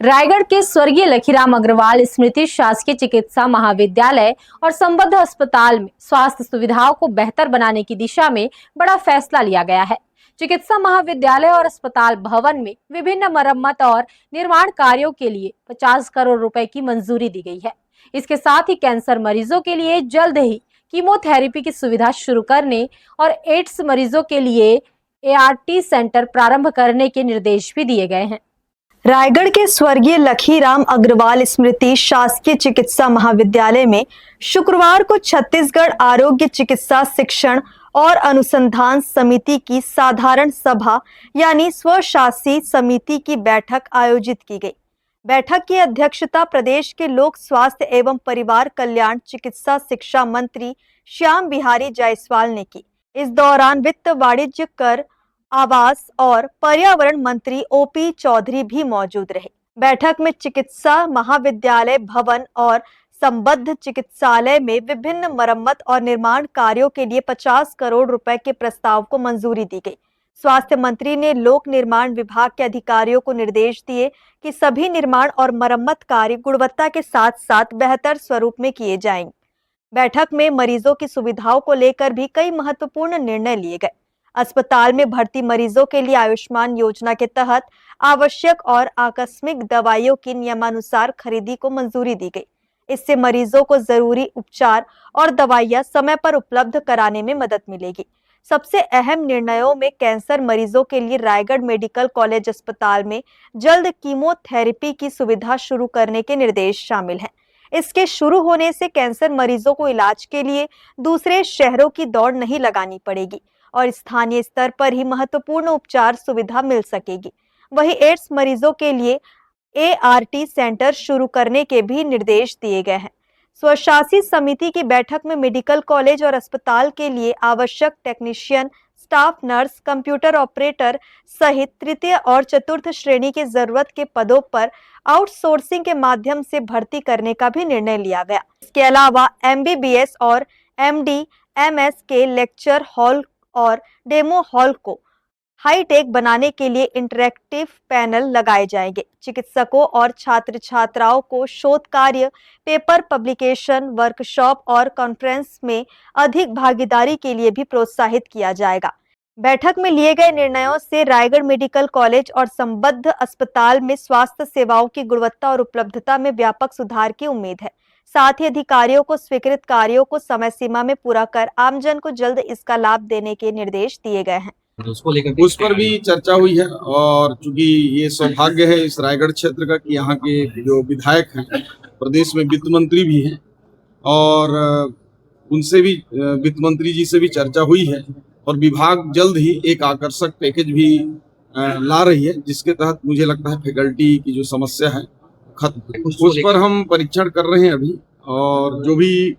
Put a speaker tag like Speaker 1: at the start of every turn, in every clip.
Speaker 1: रायगढ़ के स्वर्गीय लखीराम अग्रवाल स्मृति शासकीय चिकित्सा महाविद्यालय और संबद्ध अस्पताल में स्वास्थ्य सुविधाओं को बेहतर बनाने की दिशा में बड़ा फैसला लिया गया है। चिकित्सा महाविद्यालय और अस्पताल भवन में विभिन्न मरम्मत और निर्माण कार्यों के लिए 50 करोड़ रुपए की मंजूरी दी गई है। इसके साथ ही कैंसर मरीजों के लिए जल्द ही कीमोथेरेपी की सुविधा शुरू करने और एड्स मरीजों के लिए ART सेंटर प्रारंभ करने के निर्देश भी दिए गए हैं।
Speaker 2: रायगढ़ के स्वर्गीय लखीराम अग्रवाल स्मृति शासकीय चिकित्सा महाविद्यालय में शुक्रवार को छत्तीसगढ़ आरोग्य चिकित्सा शिक्षण और अनुसंधान समिति की साधारण सभा यानी स्वशासी समिति की बैठक आयोजित की गई। बैठक की अध्यक्षता प्रदेश के लोक स्वास्थ्य एवं परिवार कल्याण चिकित्सा शिक्षा मंत्री श्याम बिहारी जायसवाल ने की। इस दौरान वित्त वाणिज्य कर आवास और पर्यावरण मंत्री OP चौधरी भी मौजूद रहे। बैठक में चिकित्सा महाविद्यालय भवन और संबद्ध चिकित्सालय में विभिन्न मरम्मत और निर्माण कार्यों के लिए 50 करोड़ रुपए के प्रस्ताव को मंजूरी दी गई। स्वास्थ्य मंत्री ने लोक निर्माण विभाग के अधिकारियों को निर्देश दिए कि सभी निर्माण और मरम्मत कार्य गुणवत्ता के साथ साथ बेहतर स्वरूप में किए जाएंगे। बैठक में मरीजों की सुविधाओं को लेकर भी कई महत्वपूर्ण निर्णय लिए गए। अस्पताल में भर्ती मरीजों के लिए आयुष्मान योजना के तहत आवश्यक और आकस्मिक दवाइयों की नियमानुसार खरीदी को मंजूरी दी गई। इससे मरीजों को जरूरी उपचार और दवाइयां समय पर उपलब्ध कराने में मदद मिलेगी। सबसे अहम निर्णयों में कैंसर मरीजों के लिए रायगढ़ मेडिकल कॉलेज अस्पताल में जल्द कीमोथेरेपी की सुविधा शुरू करने के निर्देश शामिल हैं। इसके शुरू होने से कैंसर मरीजों को इलाज के लिए दूसरे शहरों की दौड़ नहीं लगानी पड़ेगी और स्थानीय स्तर पर ही महत्वपूर्ण उपचार सुविधा मिल सकेगी। वहीं एड्स मरीजों के लिए ART सेंटर शुरू करने के भी निर्देश दिए गए हैं। स्वशासी समिति की बैठक में मेडिकल कॉलेज और अस्पताल के लिए आवश्यक technician, staff nurse, computer operator सहित तृतीय और चतुर्थ श्रेणी की जरूरत के पदों पर आउटसोर्सिंग के माध्यम से भर्ती करने का भी निर्णय लिया गया। इसके अलावा MBBS और MD, MS के लेक्चर हॉल और डेमो हॉल को हाईटेक बनाने के लिए इंटरैक्टिव पैनल लगाए जाएंगे। चिकित्सकों और छात्र छात्राओं को शोध कार्य, पेपर पब्लिकेशन, वर्कशॉप और कॉन्फ्रेंस में अधिक भागीदारी के लिए भी प्रोत्साहित किया जाएगा। बैठक में लिए गए निर्णयों से रायगढ़ मेडिकल कॉलेज और संबद्ध अस्पताल में स्वास्थ्य सेवाओं की गुणवत्ता और उपलब्धता में व्यापक सुधार की उम्मीद है। साथ ही अधिकारियों को स्वीकृत कार्यों को समय सीमा में पूरा कर आमजन को जल्द इसका लाभ देने के निर्देश दिए गए हैं।
Speaker 3: उस पर भी चर्चा हुई है और चूंकि ये सौभाग्य है इस रायगढ़ क्षेत्र का कि यहाँ के जो विधायक हैं प्रदेश में वित्त मंत्री भी हैं और उनसे भी वित्त मंत्री जी से भी चर्चा हुई है और विभाग जल्द ही एक आकर्षक पैकेज भी ला रही है जिसके तहत मुझे लगता है फैकल्टी की जो समस्या है खत्म। उस पर हम परीक्षण कर रहे हैं अभी और जो भी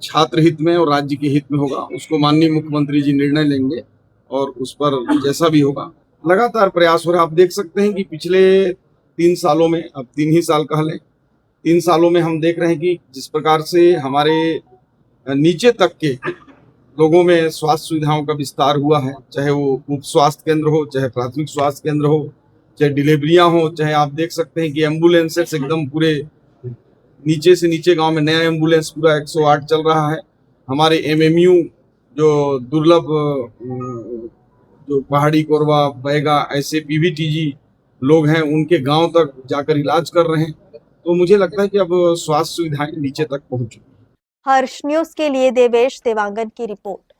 Speaker 3: छात्र हित में और राज्य के हित में होगा उसको माननीय मुख्यमंत्री जी निर्णय लेंगे और उस पर जैसा भी होगा लगातार प्रयास हो रहा है। आप देख सकते हैं कि पिछले 3 सालों में, अब 3 ही साल कह लें, 3 सालों में हम देख रहे हैं कि जिस प्रकार से हमारे नीचे तक के लोगों में स्वास्थ्य सुविधाओं का विस्तार हुआ है, चाहे वो उप स्वास्थ्य केंद्र हो, चाहे प्राथमिक स्वास्थ्य केंद्र हो, चाहे डिलीवरियां हो, चाहे आप देख सकते हैं कि एम्बुलेंसेस एकदम पूरे नीचे से नीचे गांव में नया एम्बुलेंस पूरा 108 चल रहा है। हमारे MMU जो दुर्लभ जो पहाड़ी कोरबा, बैगा ऐसे PVTG लोग हैं उनके गांव तक जाकर इलाज कर रहे हैं। तो मुझे लगता है कि अब स्वास्थ्य सुविधाएं नीचे तक पहुंच चुकी हैं।
Speaker 2: हर्ष न्यूज के लिए देवेश देवांगन की रिपोर्ट।